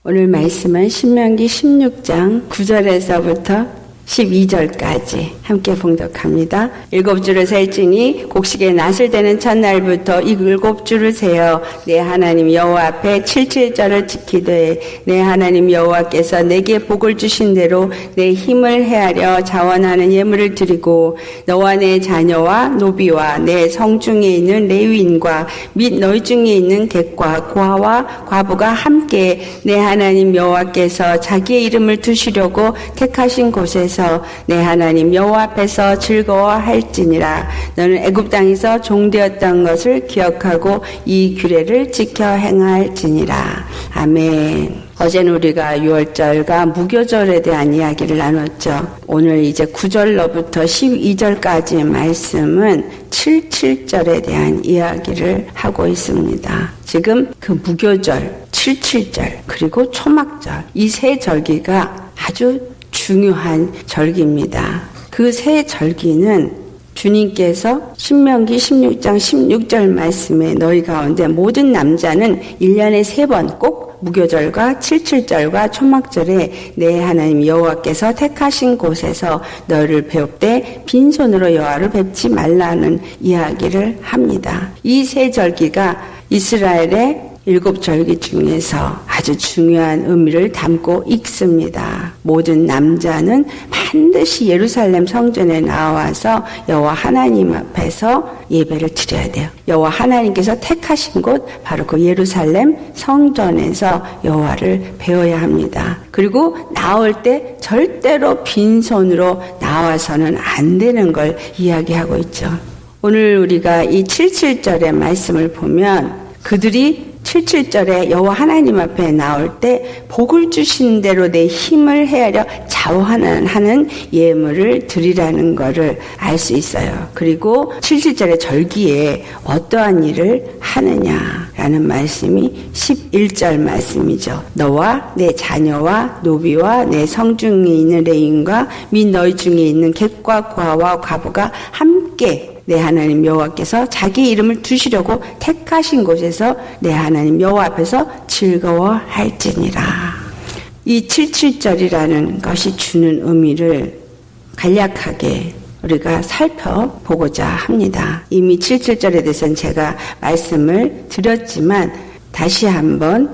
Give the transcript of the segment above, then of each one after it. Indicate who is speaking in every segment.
Speaker 1: 오늘 말씀은 신명기 16장 9절에서부터 12절까지 함께 봉독합니다. 7주를 셀지니 곡식의 낫을 대는 첫날부터 이 7주를 세어 내 하나님 여호와 앞에 77절을 지키되 내 하나님 여호와께서 내게 복을 주신 대로 내 힘을 헤아려 자원하는 예물을 드리고 너와 내 자녀와 노비와 내 성중에 있는 레위인과 및 너희 중에 있는 객과 고아와 과부가 함께 내 하나님 여호와께서 자기의 이름을 두시려고 택하신 곳에서 내 하나님 여호와 앞에서 즐거워할지니라. 너는 애굽 땅에서 종되었던 것을 기억하고 이 규례를 지켜 행할지니라. 아멘. 어제는 우리가 6월절과 무교절에 대한 이야기를 나눴죠. 오늘 이제 9절로부터 12절까지의 말씀은 77절에 대한 이야기를 하고 있습니다. 지금 그 무교절, 77절, 그리고 초막절, 이 세 절기가 아주 중요한 절기입니다. 그 세 절기는 주님께서 신명기 16장 16절 말씀에 너희 가운데 모든 남자는 1년에 3번 꼭 무교절과 77절과 초막절에 내 하나님 여호와께서 택하신 곳에서 너를 배웁되 빈손으로 여호와를 뵙지 말라는 이야기를 합니다. 이 세 절기가 이스라엘의 7절기 중에서 아주 중요한 의미를 담고 있습니다. 모든 남자는 반드시 예루살렘 성전에 나와서 여호와 하나님 앞에서 예배를 드려야 돼요. 여호와 하나님께서 택하신 곳 바로 그 예루살렘 성전에서 여호와를 배워야 합니다. 그리고 나올 때 절대로 빈손으로 나와서는 안 되는 걸 이야기하고 있죠. 오늘 우리가 이 77절의 말씀을 보면 그들이 77절에 여호와 하나님 앞에 나올 때 복을 주신 대로 내 힘을 헤아려 자원하는 예물을 드리라는 것을 알 수 있어요. 그리고 77절의 절기에 어떠한 일을 하느냐라는 말씀이 11절 말씀이죠. 너와 내 자녀와 노비와 내 성중에 있는 레인과 및 너희 중에 있는 객과 고아와 과부가 함께 내 하나님 여호와께서 자기 이름을 두시려고 택하신 곳에서 내 하나님 여호와 앞에서 즐거워할지니라. 이 77절이라는 것이 주는 의미를 간략하게 우리가 살펴보고자 합니다. 이미 77절에 대해서는 제가 말씀을 드렸지만 다시 한번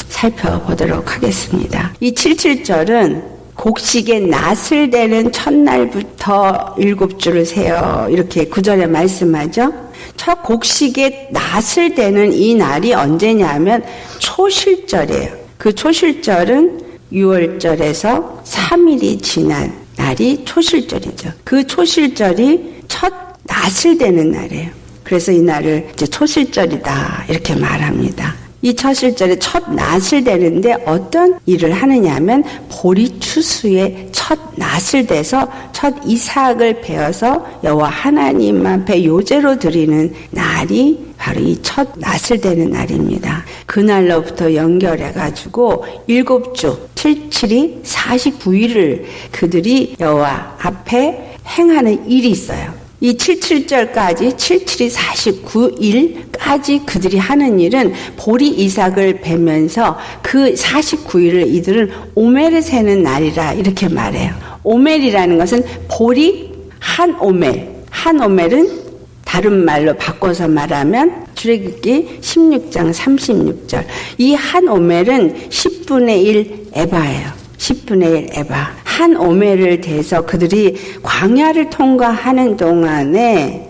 Speaker 1: 살펴보도록 하겠습니다. 이 77절은 곡식의 낫을 대는 첫날부터 7주를 세어 이렇게 9절에 말씀하죠. 첫 곡식의 낫을 대는 이 날이 언제냐면 초실절이에요. 그 초실절은 6월절에서 3일이 지난 날이 초실절이죠. 그 초실절이 첫 낫을 대는 날이에요. 그래서 이 날을 이제 초실절이다 이렇게 말합니다. 이 초실절에 첫 낫을 대는데 어떤 일을 하느냐면 보리 추수의 첫 낫을 대서 첫 이삭을 베어서 여호와 하나님 앞에 요제로 드리는 날이 바로 이 첫 낫을 대는 날입니다. 그날로부터 연결해가지고 7주, 77이 49일을 그들이 여호와 앞에 행하는 일이 있어요. 이 77절까지 77이 49일까지 그들이 하는 일은 보리 이삭을 베면서 그 49일을 이들은 오멜을 세는 날이라 이렇게 말해요. 오멜이라는 것은 보리 한 오멜. 한 오멜은 다른 말로 바꿔서 말하면 출애굽기 16장 36절. 이 한 오멜은 10분의 1 에바예요. 10분의 1 에바. 한 오멜을 대서 그들이 광야를 통과하는 동안에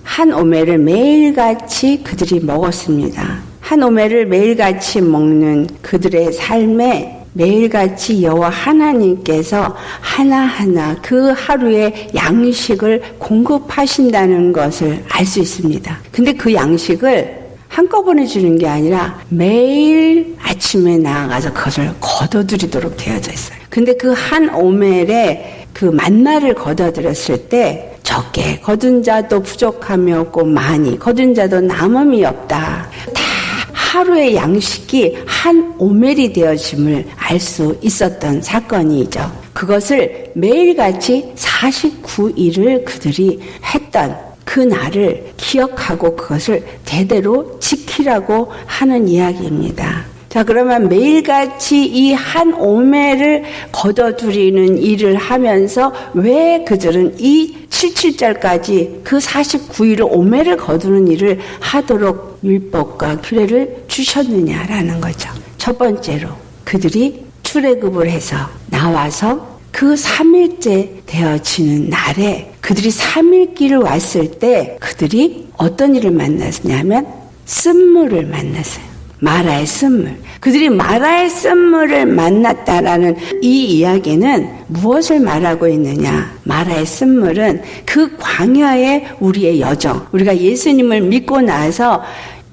Speaker 1: 한 오멜을 매일같이 그들이 먹었습니다. 한 오멜을 매일같이 먹는 그들의 삶에 매일같이 여호와 하나님께서 하나하나 그 하루의 양식을 공급하신다는 것을 알 수 있습니다. 근데 그 양식을 한꺼번에 주는 게 아니라 매일 아침에 나아가서 그것을 거둬들이도록 되어져 있어요. 근데 그 한 오멜에 그 만나를 거둬들였을 때 적게 거둔 자도 부족함이 없고 많이 거둔 자도 남음이 없다. 다 하루의 양식이 한 오멜이 되어짐을 알 수 있었던 사건이죠. 그것을 매일같이 49일을 그들이 했던 그 날을 기억하고 그것을 대대로 지키라고 하는 이야기입니다. 자, 그러면 매일같이 이 한 오매를 걷어들이는 일을 하면서 왜 그들은 이 77절까지 그 49일을 오매를 거두는 일을 하도록 율법과 규례를 주셨느냐라는 거죠. 첫 번째로 그들이 출애굽을 해서 나와서 그 3일째 되어지는 날에 그들이 3일길을 왔을 때 그들이 어떤 일을 만났냐면 쓴물을 만났어요. 마라의 쓴물. 그들이 마라의 쓴물을 만났다라는 이 이야기는 무엇을 말하고 있느냐? 마라의 쓴물은 그 광야의 우리의 여정, 우리가 예수님을 믿고 나서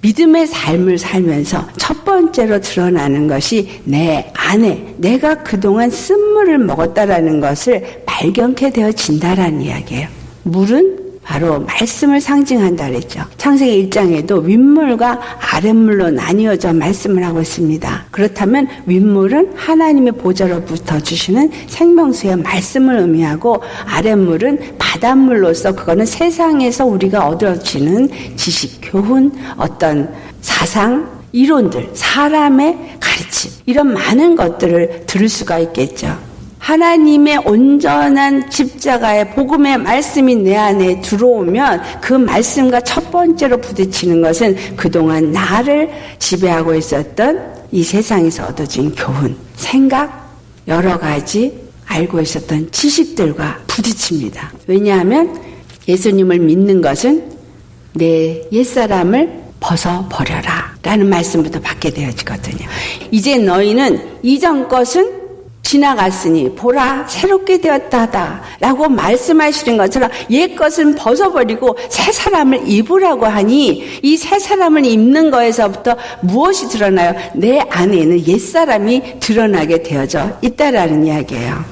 Speaker 1: 믿음의 삶을 살면서 첫 번째로 드러나는 것이 내 안에 내가 그동안 쓴물을 먹었다라는 것을 발견케 되어진다라는 이야기예요. 물은 바로 말씀을 상징한다 그랬죠. 창세기 1장에도 윗물과 아랫물로 나뉘어져 말씀을 하고 있습니다. 그렇다면 윗물은 하나님의 보좌로부터 주시는 생명수의 말씀을 의미하고 아랫물은 바닷물로서 그거는 세상에서 우리가 얻어지는 지식, 교훈, 어떤 사상, 이론들, 사람의 가르침 이런 많은 것들을 들을 수가 있겠죠. 하나님의 온전한 십자가의 복음의 말씀이 내 안에 들어오면 그 말씀과 첫 번째로 부딪히는 것은 그동안 나를 지배하고 있었던 이 세상에서 얻어진 교훈, 생각, 여러 가지 알고 있었던 지식들과 부딪힙니다. 왜냐하면 예수님을 믿는 것은 내 옛사람을 벗어버려라 라는 말씀부터 받게 되어지거든요. 이제 너희는 이전 것은 지나갔으니 보라 새롭게 되었다다 라고 말씀하시는 것처럼 옛 것은 벗어버리고 새 사람을 입으라고 하니 이 새 사람을 입는 거에서부터 무엇이 드러나요? 내 안에는 옛사람이 드러나게 되어져 있다라는 이야기예요.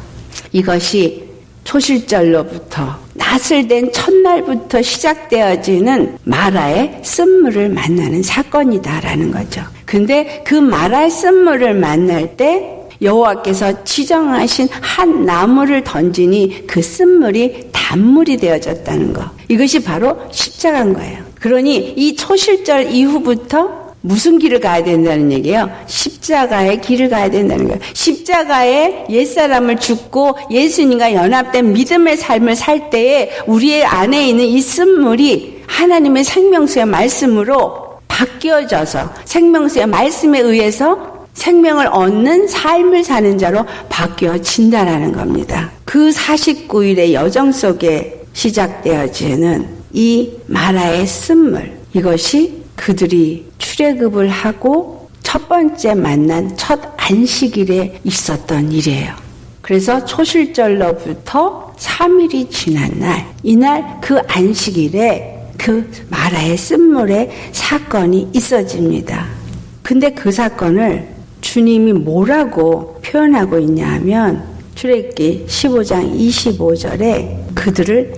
Speaker 1: 이것이 초실절로부터 낫을 된 첫날부터 시작되어지는 마라의 쓴물을 만나는 사건이다라는 거죠. 근데 그 마라의 쓴물을 만날 때 여호와께서 지정하신 한 나무를 던지니 그 쓴물이 단물이 되어졌다는 거. 이것이 바로 십자가인 거예요. 그러니 이 초실절 이후부터 무슨 길을 가야 된다는 얘기예요? 십자가의 길을 가야 된다는 거예요. 십자가에 옛사람을 죽고 예수님과 연합된 믿음의 삶을 살 때에 우리의 안에 있는 이 쓴물이 하나님의 생명수의 말씀으로 바뀌어져서 생명수의 말씀에 의해서 생명을 얻는 삶을 사는 자로 바뀌어진다라는 겁니다. 그 49일의 여정 속에 시작되어지는 이 마라의 쓴물, 이것이 그들이 출애굽을 하고 첫 번째 만난 첫 안식일에 있었던 일이에요. 그래서 초실절로부터 3일이 지난 날, 이날 그 안식일에 그 마라의 쓴물의 사건이 있어집니다. 근데 그 사건을 주님이 뭐라고 표현하고 있냐 하면 출애굽기 15장 25절에 그들을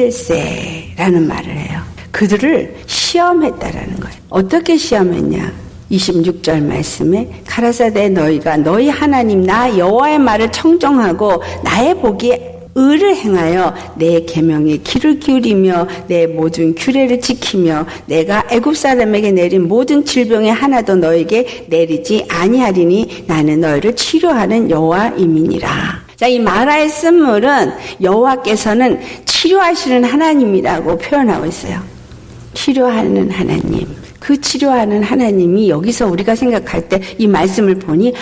Speaker 1: 시험하실세라는 말을 해요. 그들을 시험했다라는 거예요. 어떻게 시험했냐? 26절 말씀에 가라사대 너희가 너희 하나님 나 여호와의 말을 청정하고 나의 보기에 의를 행하여 내 계명에 귀를 기울이며 내 모든 규례를 지키며 내가 애굽 사람에게 내린 모든 질병의 하나도 너에게 내리지 아니하리니 나는 너희를 치료하는 여호와임이니라. 자, 이 마라의 쓴물은 여호와께서는 치료하시는 하나님이라고 표현하고 있어요. 치료하는 하나님. 그 치료하는 하나님이 여기서 우리가 생각할 때 이 말씀을 보니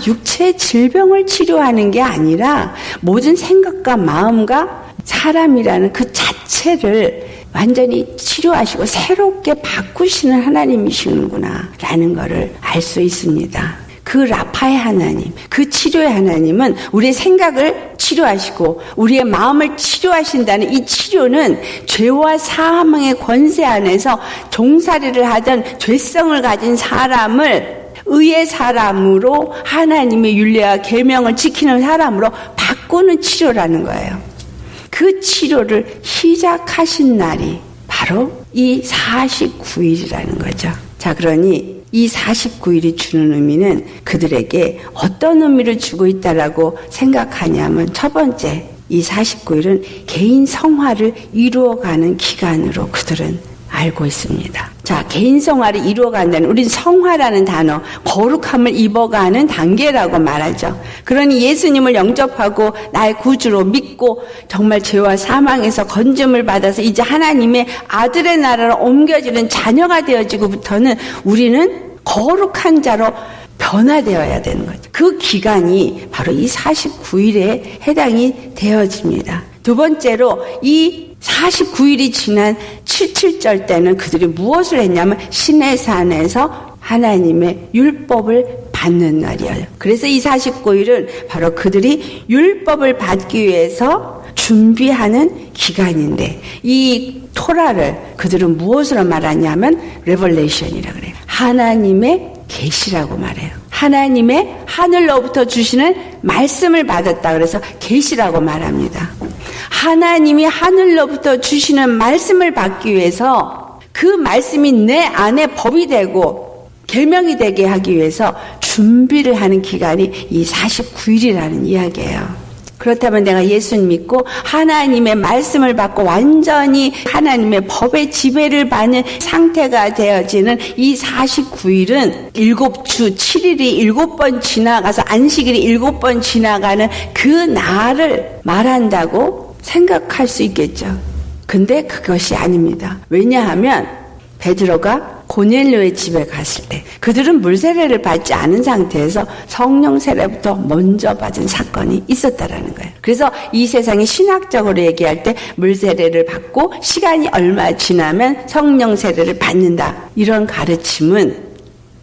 Speaker 1: 육체의 질병을 치료하는 게 아니라 모든 생각과 마음과 사람이라는 그 자체를 완전히 치료하시고 새롭게 바꾸시는 하나님이시는구나 라는 것을 알 수 있습니다. 그 라파의 하나님, 그 치료의 하나님은 우리의 생각을 치료하시고 우리의 마음을 치료하신다는 이 치료는 죄와 사망의 권세 안에서 종살이를 하던 죄성을 가진 사람을 의의 사람으로 하나님의 율례와 계명을 지키는 사람으로 바꾸는 치료라는 거예요. 그 치료를 시작하신 날이 바로 이 49일이라는 거죠. 자, 그러니 이 49일이 주는 의미는 그들에게 어떤 의미를 주고 있다라고 생각하냐면 첫 번째, 이 49일은 개인 성화를 이루어가는 기간으로 그들은 알고 있습니다. 자, 개인 성화를 이루어간다는, 우린 성화라는 단어, 거룩함을 입어가는 단계라고 말하죠. 그러니 예수님을 영접하고 나의 구주로 믿고 정말 죄와 사망에서 건짐을 받아서 이제 하나님의 아들의 나라로 옮겨지는 자녀가 되어지고부터는 우리는 거룩한 자로 변화되어야 되는 거죠. 그 기간이 바로 이 49일에 해당이 되어집니다. 두 번째로 이 49일이 지난 77절 때는 그들이 무엇을 했냐면 시내산에서 하나님의 율법을 받는 날이에요. 그래서 이 49일은 바로 그들이 율법을 받기 위해서 준비하는 기간인데, 이 토라를 그들은 무엇으로 말하냐면 레벌레이션이라 그래요. 하나님의 계시라고 말해요. 하나님의 하늘로부터 주시는 말씀을 받았다 그래서 계시라고 말합니다. 하나님이 하늘로부터 주시는 말씀을 받기 위해서 그 말씀이 내 안에 법이 되고 계명이 되게 하기 위해서 준비를 하는 기간이 이 49일이라는 이야기예요. 그렇다면 내가 예수님 믿고 하나님의 말씀을 받고 완전히 하나님의 법의 지배를 받는 상태가 되어지는 이 49일은 7주 7일이 7번 지나가서 안식일이 7번 지나가는 그 날을 말한다고 생각할 수 있겠죠. 근데 그것이 아닙니다. 왜냐하면 베드로가 고넬료의 집에 갔을 때 그들은 물세례를 받지 않은 상태에서 성령 세례부터 먼저 받은 사건이 있었다라는 거예요. 그래서 이 세상이 신학적으로 얘기할 때 물세례를 받고 시간이 얼마 지나면 성령 세례를 받는다, 이런 가르침은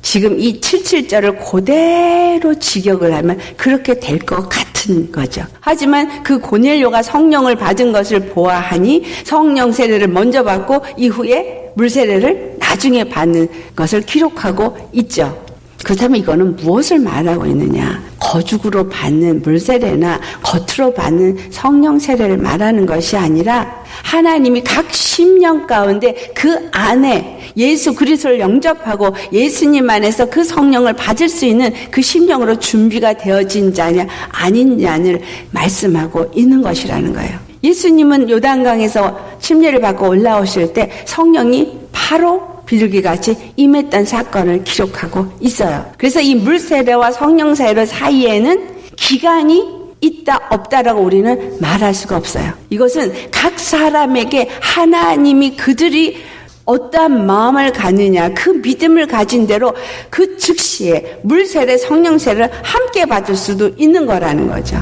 Speaker 1: 지금 이 77절을 그대로 직역을 하면 그렇게 될 것 같은 거죠. 하지만 그 고넬료가 성령을 받은 것을 보아하니 성령 세례를 먼저 받고 이후에 물세례를 나중에 받는 것을 기록하고 있죠. 그렇다면 이거는 무엇을 말하고 있느냐? 거죽으로 받는 물세례나 겉으로 받는 성령 세례를 말하는 것이 아니라 하나님이 각 심령 가운데 그 안에 예수 그리스도를 영접하고 예수님 안에서 그 성령을 받을 수 있는 그 심령으로 준비가 되어진 자냐 아니냐를 말씀하고 있는 것이라는 거예요. 예수님은 요단강에서 침례를 받고 올라오실 때 성령이 바로 비둘기같이 임했던 사건을 기록하고 있어요. 그래서 이 물세례와 성령 세례 사이에는 기간이 있다 없다라고 우리는 말할 수가 없어요. 이것은 각 사람에게 하나님이 그들이 어떠한 마음을 갖느냐, 그 믿음을 가진 대로 그 즉시에 물세례, 성령 세례를 함께 받을 수도 있는 거라는 거죠.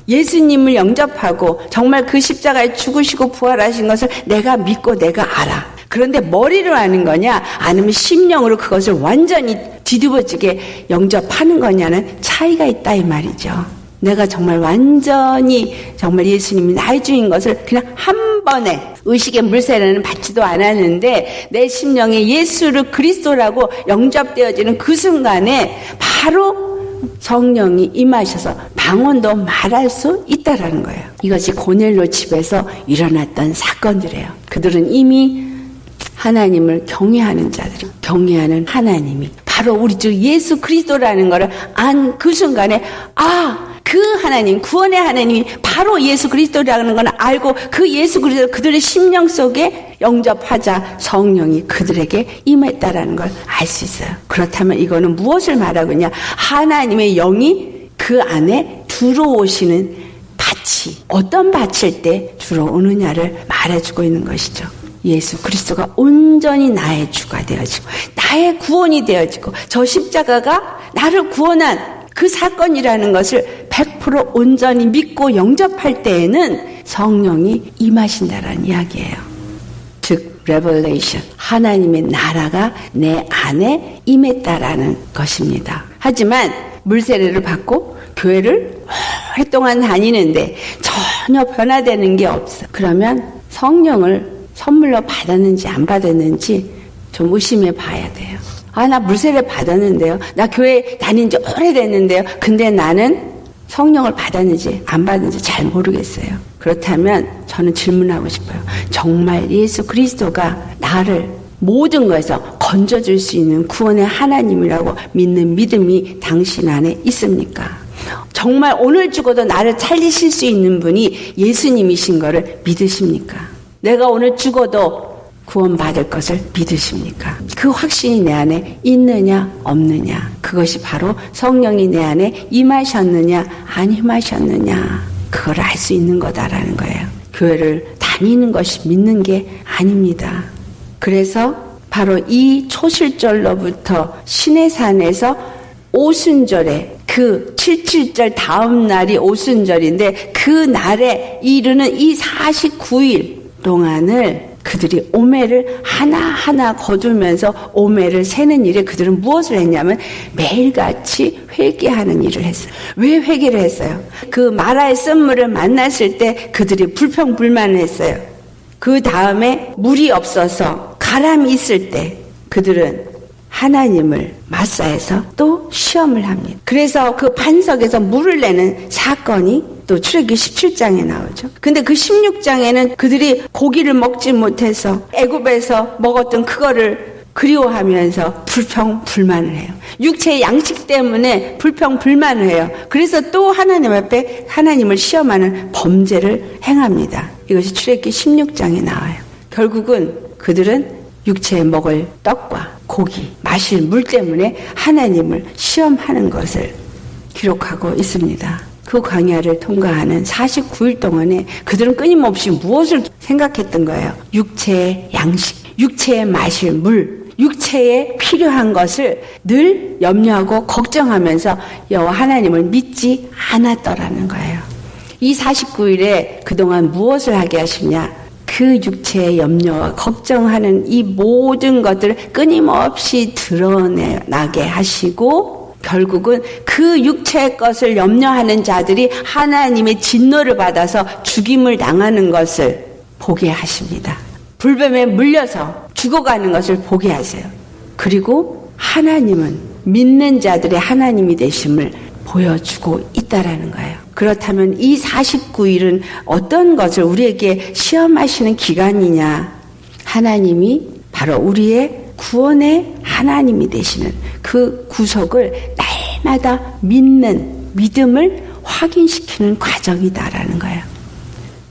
Speaker 1: 예수님을 영접하고 정말 그 십자가에 죽으시고 부활하신 것을 내가 믿고 내가 알아. 그런데 머리로 아는 거냐, 아니면 심령으로 그것을 완전히 뒤집어지게 영접하는 거냐는 차이가 있다 이 말이죠. 내가 정말 완전히 정말 예수님이 나의 주인 것을 그냥 한 번에 의식의 물세례는 받지도 않았는데 내 심령에 예수를 그리스도라고 영접되어지는 그 순간에 바로 성령이 임하셔서 방언도 말할 수 있다라는 거예요. 이것이 고넬료 집에서 일어났던 사건들이에요. 그들은 이미 하나님을 경외하는 자들이, 경외하는 하나님이 바로 우리 주 예수 그리스도라는 것을 안 그 순간에 그 하나님, 구원의 하나님이 바로 예수 그리스도라는 걸 알고 그 예수 그리스도 그들의 심령 속에 영접하자 성령이 그들에게 임했다라는 걸 알 수 있어요. 그렇다면 이거는 무엇을 말하고 있냐? 하나님의 영이 그 안에 들어오시는 밭이 어떤 밭일 때 들어오느냐를 말해주고 있는 것이죠. 예수 그리스도가 온전히 나의 주가 되어지고 나의 구원이 되어지고 저 십자가가 나를 구원한 그 사건이라는 것을 100% 온전히 믿고 영접할 때에는 성령이 임하신다라는 이야기예요. 즉 레벨레이션, 하나님의 나라가 내 안에 임했다라는 것입니다. 하지만 물세례를 받고 교회를 오랫동안 다니는데 전혀 변화되는 게 없어. 그러면 성령을 선물로 받았는지 안 받았는지 좀 의심해 봐야 돼요. 나 물세례 받았는데요. 나 교회 다닌 지 오래됐는데요. 근데 나는 성령을 받았는지 안 받았는지 잘 모르겠어요. 그렇다면 저는 질문하고 싶어요. 정말 예수 그리스도가 나를 모든 것에서 건져줄 수 있는 구원의 하나님이라고 믿는 믿음이 당신 안에 있습니까? 정말 오늘 죽어도 나를 살리실 수 있는 분이 예수님이신 거를 믿으십니까? 내가 오늘 죽어도 구원받을 것을 믿으십니까? 그 확신이 내 안에 있느냐 없느냐, 그것이 바로 성령이 내 안에 임하셨느냐 안 임하셨느냐, 그걸 알 수 있는 거다라는 거예요. 교회를 다니는 것이 믿는 게 아닙니다. 그래서 바로 이 초실절로부터 시내산에서 오순절에, 그 77절 다음 날이 오순절인데 그 날에 이르는 이 49일 동안을 그들이 오매를 하나하나 거두면서 오매를 세는 일에 그들은 무엇을 했냐면 매일같이 회개하는 일을 했어요. 왜 회개를 했어요? 그 마라의 쓴물을 만났을 때 그들이 불평불만을 했어요. 그 다음에 물이 없어서 가람이 있을 때 그들은 하나님을 맞사해서 또 시험을 합니다. 그래서 그 반석에서 물을 내는 사건이 또 출애굽기 17장에 나오죠. 근데 그 16장에는 그들이 고기를 먹지 못해서 애굽에서 먹었던 그거를 그리워하면서 불평불만을 해요. 육체의 양식 때문에 불평불만을 해요. 그래서 또 하나님 앞에 하나님을 시험하는 범죄를 행합니다. 이것이 출애굽기 16장에 나와요. 결국은 그들은 육체에 먹을 떡과 고기, 마실 물 때문에 하나님을 시험하는 것을 기록하고 있습니다. 그 광야를 통과하는 49일 동안에 그들은 끊임없이 무엇을 생각했던 거예요? 육체의 양식, 육체에 마실 물, 육체에 필요한 것을 늘 염려하고 걱정하면서 여호와 하나님을 믿지 않았더라는 거예요. 이 49일에 그동안 무엇을 하게 하시냐? 그 육체의 염려와 걱정하는 이 모든 것들을 끊임없이 드러나게 하시고 결국은 그 육체의 것을 염려하는 자들이 하나님의 진노를 받아서 죽임을 당하는 것을 보게 하십니다. 불뱀에 물려서 죽어가는 것을 보게 하세요. 그리고 하나님은 믿는 자들의 하나님이 되심을 보여주고 있다라는 거예요. 그렇다면 이 49일은 어떤 것을 우리에게 시험하시는 기간이냐? 하나님이 바로 우리의 구원의 하나님이 되시는 그 구속을 날마다 믿는 믿음을 확인시키는 과정이다라는 거예요.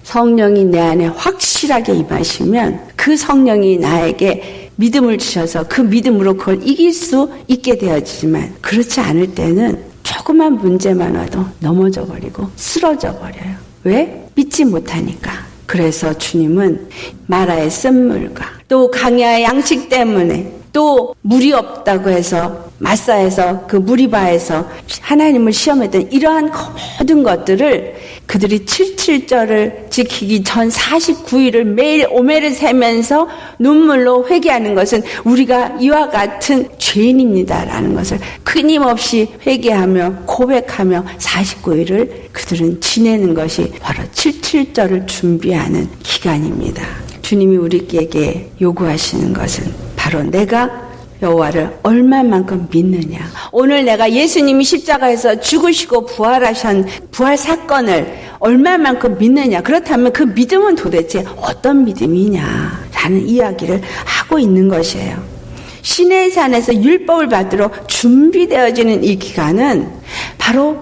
Speaker 1: 성령이 내 안에 확실하게 임하시면 그 성령이 나에게 믿음을 주셔서 그 믿음으로 그걸 이길 수 있게 되어지지만 그렇지 않을 때는 조그만 문제만 와도 넘어져 버리고 쓰러져 버려요. 왜? 믿지 못하니까. 그래서 주님은 마라의 쓴물과 또 강야의 양식 때문에 또 물이 없다고 해서 마사에서 그 무리바에서 하나님을 시험했던 이러한 모든 것들을 그들이 77절을 지키기 전 49일을 매일 오매를 세면서 눈물로 회개하는 것은 우리가 이와 같은 죄인입니다라는 것을 끊임없이 회개하며 고백하며 49일을 그들은 지내는 것이 바로 77절을 준비하는 기간입니다. 주님이 우리에게 요구하시는 것은 바로 내가 여호와를 얼마만큼 믿느냐. 오늘 내가 예수님이 십자가에서 죽으시고 부활하신 부활 사건을 얼마만큼 믿느냐. 그렇다면 그 믿음은 도대체 어떤 믿음이냐라는 이야기를 하고 있는 것이에요. 시내산에서 율법을 받으러 준비되어지는 이 기간은 바로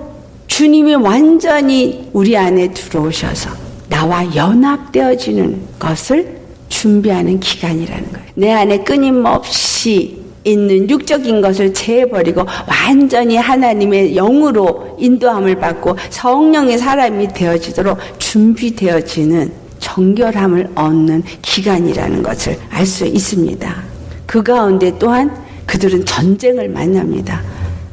Speaker 1: 주님이 완전히 우리 안에 들어오셔서 나와 연합되어지는 것을 준비하는 기간이라는 거예요. 내 안에 끊임없이 있는 육적인 것을 제해버리고 완전히 하나님의 영으로 인도함을 받고 성령의 사람이 되어지도록 준비되어지는 정결함을 얻는 기간이라는 것을 알 수 있습니다. 그 가운데 또한 그들은 전쟁을 만납니다.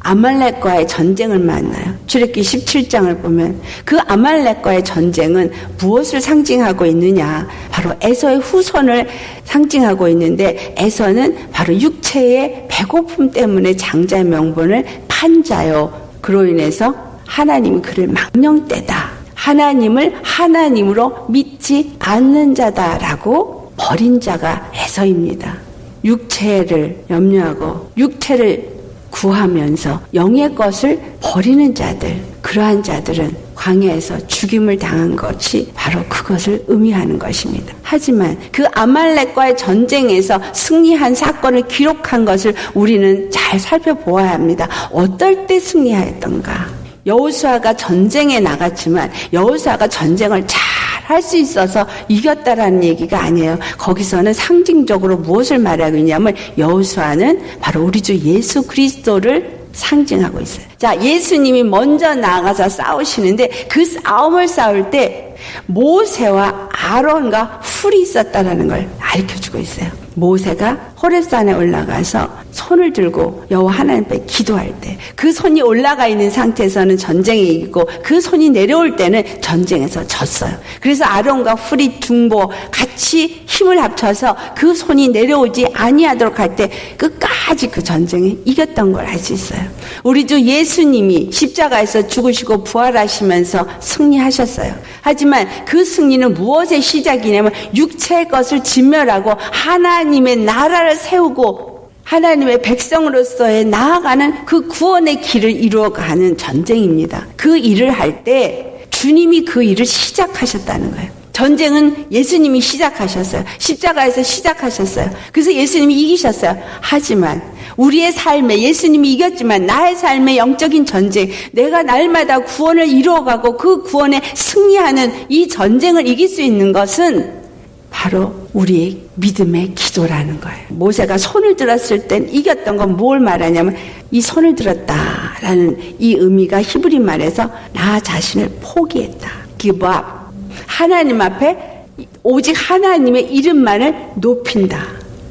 Speaker 1: 아말렉과의 전쟁을 만나요. 출애굽기 17장을 보면 그 아말렉과의 전쟁은 무엇을 상징하고 있느냐? 바로 에서의 후손을 상징하고 있는데 에서는 바로 육체의 배고픔 때문에 장자 명분을 판 자요. 그로 인해서 하나님이 그를 망령되다. 하나님을 하나님으로 믿지 않는 자다라고 버린 자가 에서입니다. 육체를 염려하고 육체를 구하면서 영의 것을 버리는 자들, 그러한 자들은 광야에서 죽임을 당한 것이 바로 그것을 의미하는 것입니다. 하지만 그 아말렉과의 전쟁에서 승리한 사건을 기록한 것을 우리는 잘 살펴보아야 합니다. 어떨 때 승리하였던가? 여호수아가 전쟁에 나갔지만 여호수아가 전쟁을 잘 할 수 있어서 이겼다라는 얘기가 아니에요. 거기서는 상징적으로 무엇을 말하고 있냐면 여호수아는 바로 우리 주 예수 그리스도를 상징하고 있어요. 자, 예수님이 먼저 나아가서 싸우시는데 그 싸움을 싸울 때 모세와 아론과 훌이 있었다라는 걸 가르쳐주고 있어요. 모세가 호렙산에 올라가서 손을 들고 여호와 하나님 앞에 기도할 때 그 손이 올라가 있는 상태에서는 전쟁에 이기고 그 손이 내려올 때는 전쟁에서 졌어요. 그래서 아론과 훌이 중보 같이 힘을 합쳐서 그 손이 내려오지 아니하도록 할 때 끝까지 그 전쟁에 이겼던 걸 알 수 있어요. 우리 주 예수님이 십자가에서 죽으시고 부활하시면서 승리하셨어요. 하지만 그 승리는 무엇의 시작이냐면 육체의 것을 진멸하고 하나님의 나라를 세우고 하나님의 백성으로서의 나아가는 그 구원의 길을 이루어가는 전쟁입니다. 그 일을 할 때 주님이 그 일을 시작하셨다는 거예요. 전쟁은 예수님이 시작하셨어요. 십자가에서 시작하셨어요. 그래서 예수님이 이기셨어요. 하지만 우리의 삶에 예수님이 이겼지만 나의 삶의 영적인 전쟁, 내가 날마다 구원을 이루어가고 그 구원에 승리하는 이 전쟁을 이길 수 있는 것은 바로 우리의 믿음의 기도라는 거예요. 모세가 손을 들었을 땐 이겼던 건 뭘 말하냐면 이 손을 들었다라는 이 의미가 히브리 말에서 나 자신을 포기했다. give up. 하나님 앞에 오직 하나님의 이름만을 높인다.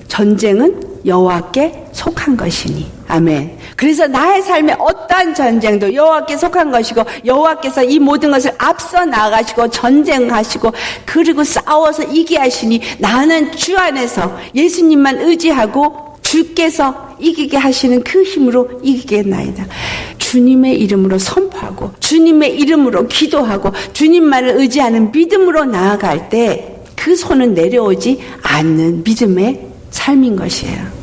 Speaker 1: 전쟁은 여호와께 속한 것이니. 아멘. 그래서 나의 삶의 어떠한 전쟁도 여호와께 속한 것이고 여호와께서 이 모든 것을 앞서 나가시고 전쟁하시고 그리고 싸워서 이기게 하시니 나는 주 안에서 예수님만 의지하고 주께서 이기게 하시는 그 힘으로 이기겠나이다. 주님의 이름으로 선포하고 주님의 이름으로 기도하고 주님만을 의지하는 믿음으로 나아갈 때 그 손은 내려오지 않는 믿음의 삶인 것이에요.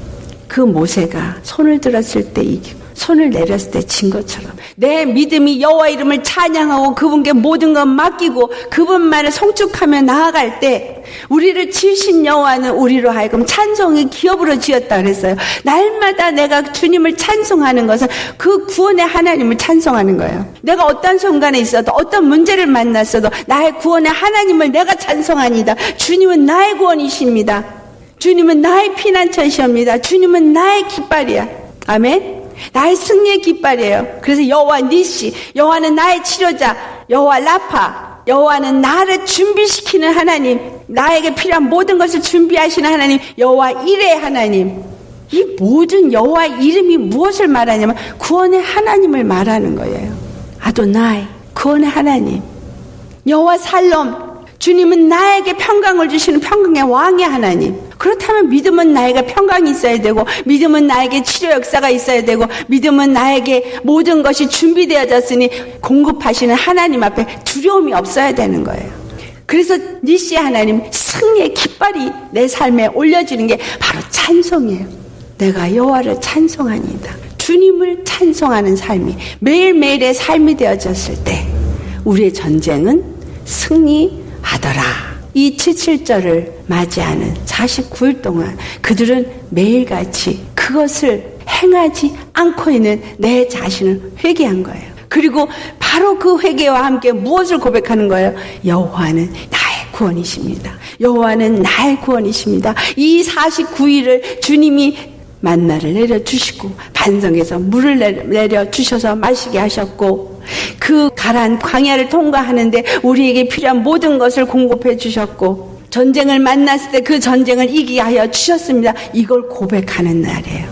Speaker 1: 그 모세가 손을 들었을 때 이기고 손을 내렸을 때 진 것처럼 내 믿음이 여호와 이름을 찬양하고 그분께 모든 것 맡기고 그분만을 송축하며 나아갈 때 우리를 지으신 여호와는 우리로 하여금 찬송의 기업으로 지었다 그랬어요. 날마다 내가 주님을 찬송하는 것은 그 구원의 하나님을 찬송하는 거예요. 내가 어떤 순간에 있어도 어떤 문제를 만났어도 나의 구원의 하나님을 내가 찬송하니다. 주님은 나의 구원이십니다. 주님은 나의 피난처이십니다. 주님은 나의 깃발이야. 아멘. 나의 승리의 깃발이에요. 그래서 여호와 니시, 여호와는 나의 치료자, 여호와 라파, 여호와는 나를 준비시키는 하나님, 나에게 필요한 모든 것을 준비하시는 하나님, 여호와 이레의 하나님. 이 모든 여호와 이름이 무엇을 말하냐면 구원의 하나님을 말하는 거예요. 아도나이, 구원의 하나님. 여호와 살롬, 주님은 나에게 평강을 주시는 평강의 왕의 하나님. 그렇다면 믿음은 나에게 평강이 있어야 되고 믿음은 나에게 치료 역사가 있어야 되고 믿음은 나에게 모든 것이 준비되어졌으니 공급하시는 하나님 앞에 두려움이 없어야 되는 거예요. 그래서 니시 하나님 승리의 깃발이 내 삶에 올려지는 게 바로 찬송이에요. 내가 여호와를 찬송하니이다. 주님을 찬송하는 삶이 매일매일의 삶이 되어졌을 때 우리의 전쟁은 승리하더라. 이 77절을 맞이하는 49일 동안 그들은 매일같이 그것을 행하지 않고 있는 내 자신을 회개한 거예요. 그리고 바로 그 회개와 함께 무엇을 고백하는 거예요? 여호와는 나의 구원이십니다. 여호와는 나의 구원이십니다. 이 49일을 주님이 만나를 내려주시고 반석에서 물을 내려주셔서 마시게 하셨고 그 가란 광야를 통과하는데 우리에게 필요한 모든 것을 공급해 주셨고 전쟁을 만났을 때 그 전쟁을 이기게 하여 주셨습니다. 이걸 고백하는 날이에요.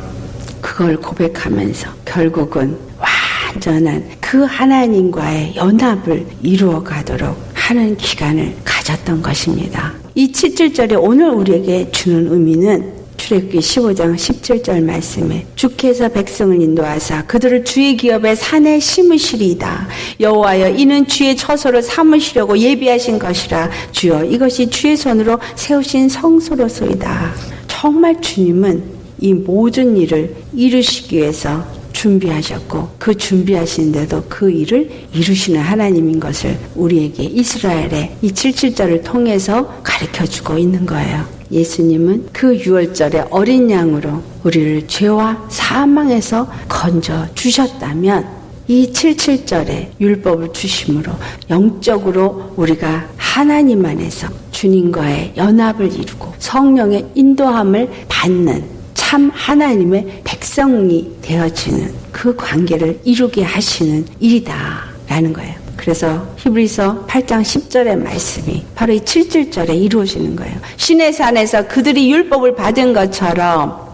Speaker 1: 그걸 고백하면서 결국은 완전한 그 하나님과의 연합을 이루어 가도록 하는 기간을 가졌던 것입니다. 이 77절이 오늘 우리에게 주는 의미는 출애굽기 15장 17절 말씀에 주께서 백성을 인도하사 그들을 주의 기업에 산에 심으시리이다. 여호와여 이는 주의 처소를 삼으시려고 예비하신 것이라. 주여 이것이 주의 손으로 세우신 성소로소이다. 정말 주님은 이 모든 일을 이루시기 위해서 준비하셨고 그 준비하시는데도 그 일을 이루시는 하나님인 것을 우리에게 이스라엘의 이 77절을 통해서 가르쳐주고 있는 거예요. 예수님은 그 6월절의 어린 양으로 우리를 죄와 사망에서 건져 주셨다면 이 77절에 율법을 주심으로 영적으로 우리가 하나님 안에서 주님과의 연합을 이루고 성령의 인도함을 받는 참 하나님의 백성이 되어지는 그 관계를 이루게 하시는 일이다라는 거예요. 그래서 히브리서 8장 10절의 말씀이 바로 이 77절에 이루어지는 거예요. 신의 산에서 그들이 율법을 받은 것처럼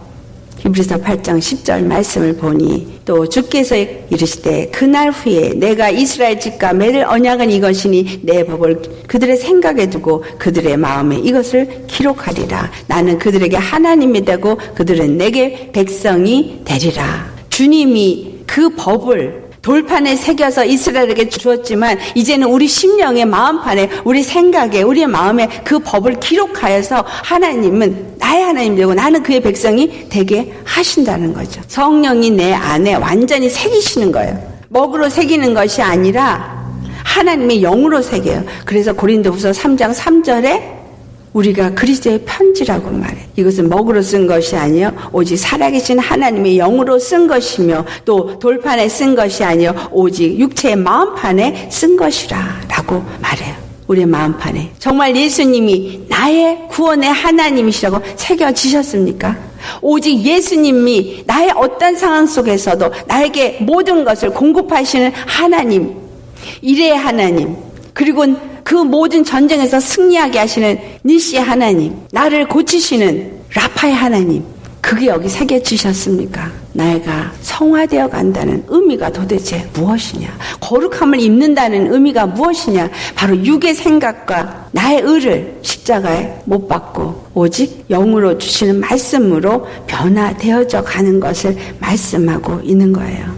Speaker 1: 히브리서 8장 10절 말씀을 보니 또 주께서 이르시되 그날 후에 내가 이스라엘 집과 맺을 언약은 이것이니 내 법을 그들의 생각에 두고 그들의 마음에 이것을 기록하리라. 나는 그들에게 하나님이 되고 그들은 내게 백성이 되리라. 주님이 그 법을 돌판에 새겨서 이스라엘에게 주었지만 이제는 우리 심령의 마음판에 우리 생각에 우리의 마음에 그 법을 기록하여서 하나님은 나의 하나님 되고 나는 그의 백성이 되게 하신다는 거죠. 성령이 내 안에 완전히 새기시는 거예요. 먹으로 새기는 것이 아니라 하나님의 영으로 새겨요. 그래서 고린도후서 3장 3절에 우리가 그리스도의 편지라고 말해. 이것은 먹으로 쓴 것이 아니요 오직 살아계신 하나님의 영으로 쓴 것이며 또 돌판에 쓴 것이 아니요 오직 육체의 마음판에 쓴 것이라 라고 말해요. 우리의 마음판에 정말 예수님이 나의 구원의 하나님이시라고 새겨지셨습니까? 오직 예수님이 나의 어떤 상황 속에서도 나에게 모든 것을 공급하시는 하나님, 일의 하나님, 그리고 그 모든 전쟁에서 승리하게 하시는 니시 하나님, 나를 고치시는 라파의 하나님, 그게 여기 새겨지셨습니까? 나이가 성화되어 간다는 의미가 도대체 무엇이냐? 거룩함을 입는다는 의미가 무엇이냐? 바로 육의 생각과 나의 의를 십자가에 못 박고 오직 영으로 주시는 말씀으로 변화되어져 가는 것을 말씀하고 있는 거예요.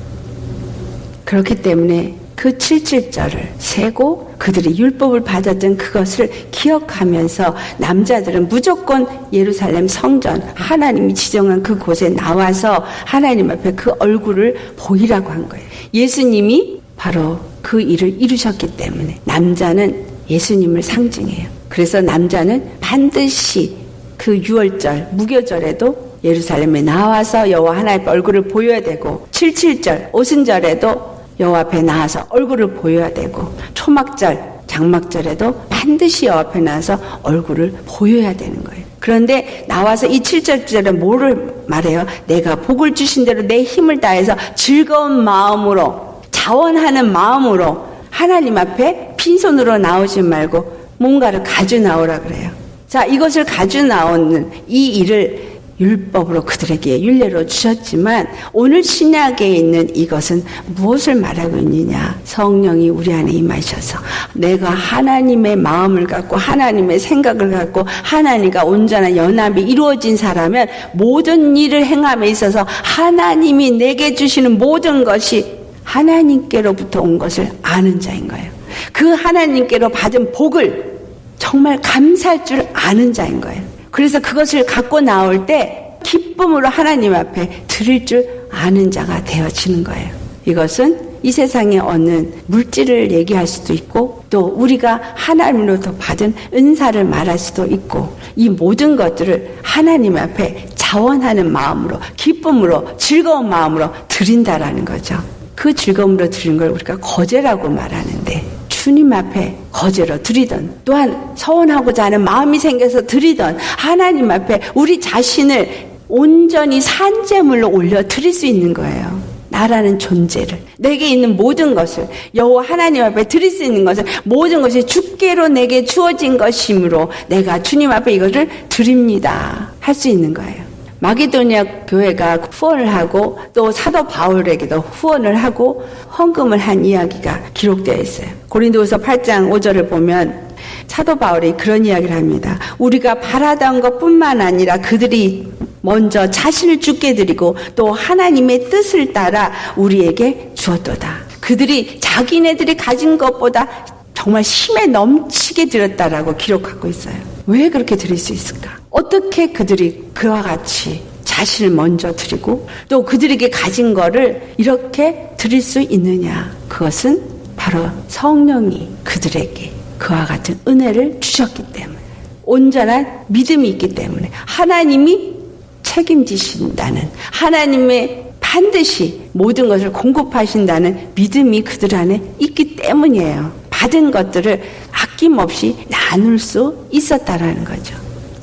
Speaker 1: 그렇기 때문에 그 77절을 세고 그들이 율법을 받았던 그것을 기억하면서 남자들은 무조건 예루살렘 성전 하나님이 지정한 그곳에 나와서 하나님 앞에 그 얼굴을 보이라고 한 거예요. 예수님이 바로 그 일을 이루셨기 때문에 남자는 예수님을 상징해요. 그래서 남자는 반드시 그 유월절 무교절에도 예루살렘에 나와서 여호와 하나님의 얼굴을 보여야 되고 77절 오순절에도 여호와 앞에 나와서 얼굴을 보여야 되고 초막절, 장막절에도 반드시 여호와 앞에 나와서 얼굴을 보여야 되는 거예요. 그런데 나와서 이 7절절에 뭐를 말해요? 내가 복을 주신 대로 내 힘을 다해서 즐거운 마음으로 자원하는 마음으로 하나님 앞에 빈손으로 나오지 말고 뭔가를 가져 나오라 그래요. 자, 이것을 가져 나오는 이 일을 율법으로 그들에게 율례로 주셨지만 오늘 신약에 있는 이것은 무엇을 말하고 있느냐? 성령이 우리 안에 임하셔서 내가 하나님의 마음을 갖고 하나님의 생각을 갖고 하나님과 온전한 연합이 이루어진 사람은 모든 일을 행함에 있어서 하나님이 내게 주시는 모든 것이 하나님께로부터 온 것을 아는 자인 거예요. 그 하나님께로 받은 복을 정말 감사할 줄 아는 자인 거예요. 그래서 그것을 갖고 나올 때 기쁨으로 하나님 앞에 드릴 줄 아는 자가 되어지는 거예요. 이것은 이 세상에 얻는 물질을 얘기할 수도 있고 또 우리가 하나님으로부터 받은 은사를 말할 수도 있고 이 모든 것들을 하나님 앞에 자원하는 마음으로 기쁨으로 즐거운 마음으로 드린다라는 거죠. 그 즐거움으로 드리는 걸 우리가 거제라고 말하는데 주님 앞에 거제로 드리던 또한 서원하고자 하는 마음이 생겨서 드리던 하나님 앞에 우리 자신을 온전히 산제물로 올려 드릴 수 있는 거예요. 나라는 존재를 내게 있는 모든 것을 여호와 하나님 앞에 드릴 수 있는 것을 모든 것이 주께로 내게 주어진 것이므로 내가 주님 앞에 이것을 드립니다 할 수 있는 거예요. 마게도니아 교회가 후원을 하고 또 사도 바울에게도 후원을 하고 헌금을 한 이야기가 기록되어 있어요. 고린도후서 8장 5절을 보면 사도 바울이 그런 이야기를 합니다. 우리가 바라던 것뿐만 아니라 그들이 먼저 자신을 주께 드리고 또 하나님의 뜻을 따라 우리에게 주었도다. 그들이 자기네들이 가진 것보다 정말 힘에 넘치게 드렸다라고 기록하고 있어요. 왜 그렇게 드릴 수 있을까? 어떻게 그들이 그와 같이 자신을 먼저 드리고 또 그들에게 가진 거를 이렇게 드릴 수 있느냐? 그것은 바로 성령이 그들에게 그와 같은 은혜를 주셨기 때문에 온전한 믿음이 있기 때문에 하나님이 책임지신다는 하나님의 반드시 모든 것을 공급하신다는 믿음이 그들 안에 있기 때문이에요. 받은 것들을 아낌없이 나눌 수 있었다라는 거죠.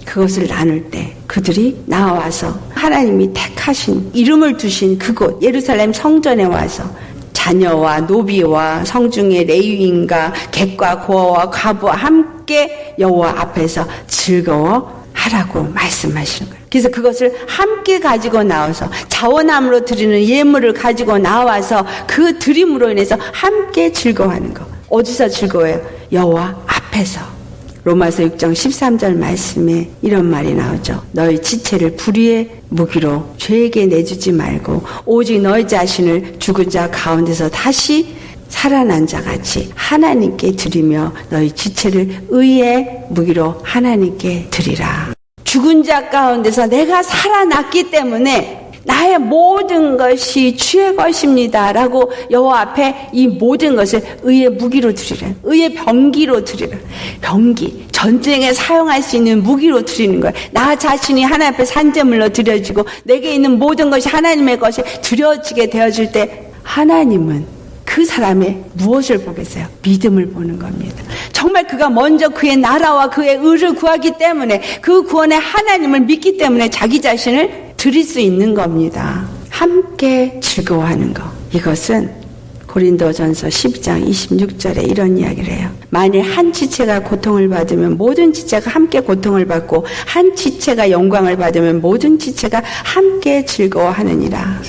Speaker 1: 그것을 나눌 때 그들이 나와서 하나님이 택하신 이름을 두신 그곳 예루살렘 성전에 와서 자녀와 노비와 성중의 레위인과 객과 고아와 과부와 함께 여호와 앞에서 즐거워하라고 말씀하시는 거예요. 그래서 그것을 함께 가지고 나와서 자원함으로 드리는 예물을 가지고 나와서 그 드림으로 인해서 함께 즐거워하는 거. 어디서 즐거워요? 여호와 앞에서. 로마서 6장 13절 말씀에 이런 말이 나오죠. 너희 지체를 불의의 무기로 죄에게 내주지 말고 오직 너희 자신을 죽은 자 가운데서 다시 살아난 자같이 하나님께 드리며 너희 지체를 의의 무기로 하나님께 드리라. 죽은 자 가운데서 내가 살아났기 때문에 나의 모든 것이 주의 것입니다 라고 여호와 앞에 이 모든 것을 의의 무기로 드리라. 의의 병기로 드리라. 병기, 전쟁에 사용할 수 있는 무기로 드리는 거예요. 나 자신이 하나님 앞에 산제물로 드려지고 내게 있는 모든 것이 하나님의 것이 드려지게 되어질 때 하나님은 그 사람의 무엇을 보겠어요? 믿음을 보는 겁니다. 정말 그가 먼저 그의 나라와 그의 의를 구하기 때문에 그 구원의 하나님을 믿기 때문에 자기 자신을 드릴 수 있는 겁니다. 함께 즐거워하는 것. 이것은 고린도전서 12장 26절에 이런 이야기를 해요. 만일 한 지체가 고통을 받으면 모든 지체가 함께 고통을 받고 한 지체가 영광을 받으면 모든 지체가 함께 즐거워하느니라.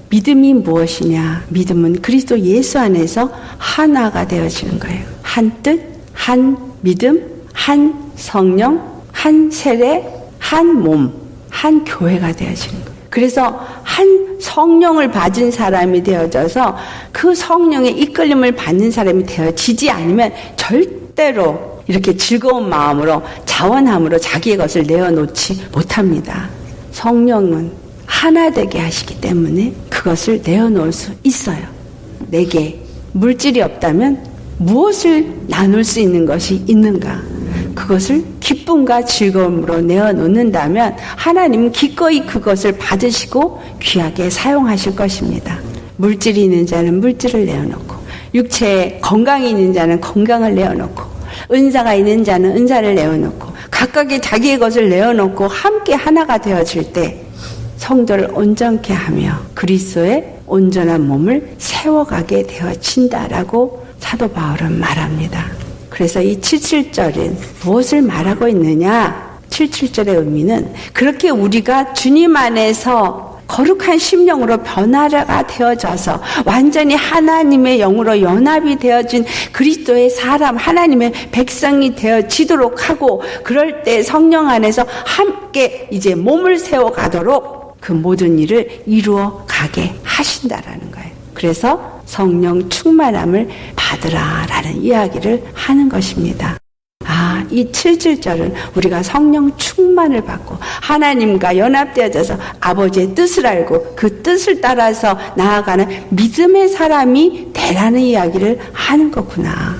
Speaker 1: 믿음이 무엇이냐? 믿음은 그리스도 예수 안에서 하나가 되어지는 거예요. 한 뜻, 한 믿음, 한 성령, 한 세례, 한 몸. 한 교회가 되어지는 거예요. 그래서 한 성령을 받은 사람이 되어져서 그 성령의 이끌림을 받는 사람이 되어지지 않으면 절대로 이렇게 즐거운 마음으로 자원함으로 자기의 것을 내어놓지 못합니다. 성령은 하나 되게 하시기 때문에 그것을 내어놓을 수 있어요. 내게 물질이 없다면 무엇을 나눌 수 있는 것이 있는가? 그것을 기쁨과 즐거움으로 내어놓는다면 하나님은 기꺼이 그것을 받으시고 귀하게 사용하실 것입니다. 물질이 있는 자는 물질을 내어놓고 육체에 건강이 있는 자는 건강을 내어놓고 은사가 있는 자는 은사를 내어놓고 각각의 자기의 것을 내어놓고 함께 하나가 되어질 때 성도를 온전케 하며 그리스도의 온전한 몸을 세워가게 되어진다라고 사도 바울은 말합니다. 그래서 이 77절은 무엇을 말하고 있느냐? 77절의 의미는 그렇게 우리가 주님 안에서 거룩한 심령으로 변화가 되어져서 완전히 하나님의 영으로 연합이 되어진 그리스도의 사람, 하나님의 백성이 되어지도록 하고 그럴 때 성령 안에서 함께 이제 몸을 세워가도록 그 모든 일을 이루어 가게 하신다라는 거예요. 그래서 성령 충만함을 받으라라는 이야기를 하는 것입니다. 이 77절은 우리가 성령 충만을 받고 하나님과 연합되어져서 아버지의 뜻을 알고 그 뜻을 따라서 나아가는 믿음의 사람이 되라는 이야기를 하는 거구나.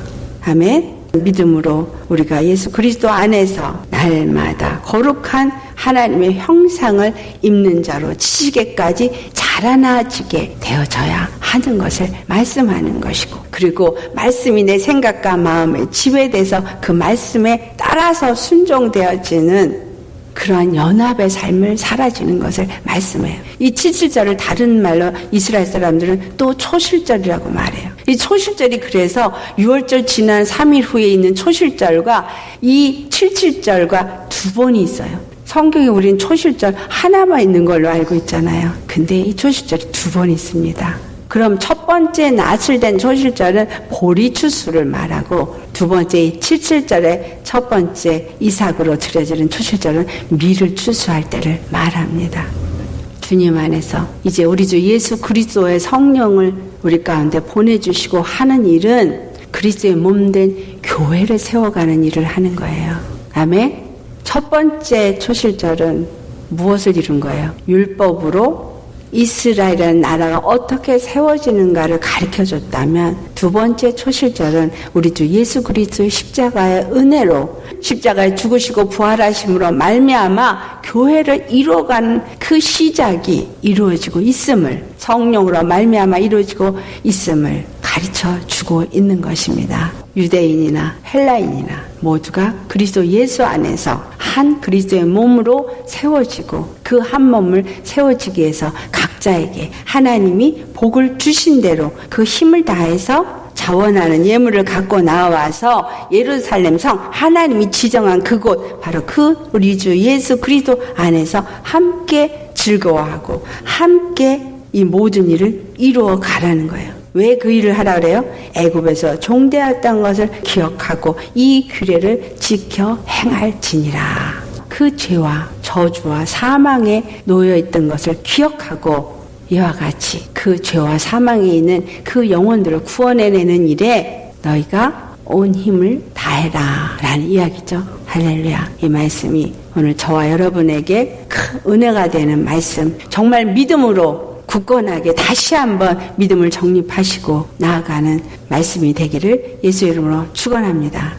Speaker 1: 아멘. 믿음으로 우리가 예수 그리스도 안에서 날마다 거룩한 하나님의 형상을 입는 자로 지식에까지 자라나지게 되어져야 하는 것을 말씀하는 것이고 그리고 말씀이 내 생각과 마음에 지배돼서 그 말씀에 따라서 순종되어지는 그러한 연합의 삶을 살아지는 것을 말씀해요. 이 77절을 다른 말로 이스라엘 사람들은 또 초실절이라고 말해요. 이 초실절이 그래서 6월절 지난 3일 후에 있는 초실절과 이 77절과 두 번이 있어요. 성경에 우리는 초실절 하나만 있는 걸로 알고 있잖아요. 근데 이 초실절이 두 번 있습니다. 그럼 첫 번째 낫을 된 초실절은 보리추수를 말하고 두 번째 이 77절의 첫 번째 이삭으로 드려지는 초실절은 밀을 추수할 때를 말합니다. 주님 안에서 이제 우리 주 예수 그리스도의 성령을 우리 가운데 보내주시고 하는 일은 그리스도의 몸된 교회를 세워가는 일을 하는 거예요. 아멘. 첫 번째 초실절은 무엇을 이룬 거예요? 율법으로 이스라엘이라는 나라가 어떻게 세워지는가를 가르쳐줬다면 두 번째 초실절은 우리 주 예수 그리스도의 십자가의 은혜로 십자가에 죽으시고 부활하심으로 말미암아 교회를 이루어가는 그 시작이 이루어지고 있음을 성령으로 말미암아 이루어지고 있음을 가르쳐주고 있는 것입니다. 유대인이나 헬라인이나 모두가 그리스도 예수 안에서 한 그리스도의 몸으로 세워지고 그 한 몸을 세워지기 위해서 각자에게 하나님이 복을 주신 대로 그 힘을 다해서 자원하는 예물을 갖고 나와서 예루살렘 성 하나님이 지정한 그곳 바로 그 우리 주 예수 그리스도 안에서 함께 즐거워하고 함께 이 모든 일을 이루어 가라는 거예요. 왜 그 일을 하라 그래요? 애굽에서 종되었던 것을 기억하고 이 규례를 지켜 행할지니라. 그 죄와 저주와 사망에 놓여 있던 것을 기억하고 이와 같이 그 죄와 사망에 있는 그 영혼들을 구원해내는 일에 너희가 온 힘을 다해라 라는 이야기죠. 할렐루야. 이 말씀이 오늘 저와 여러분에게 큰 은혜가 되는 말씀, 정말 믿음으로 굳건하게 다시 한번 믿음을 정립하시고 나아가는 말씀이 되기를 예수 이름으로 축원합니다.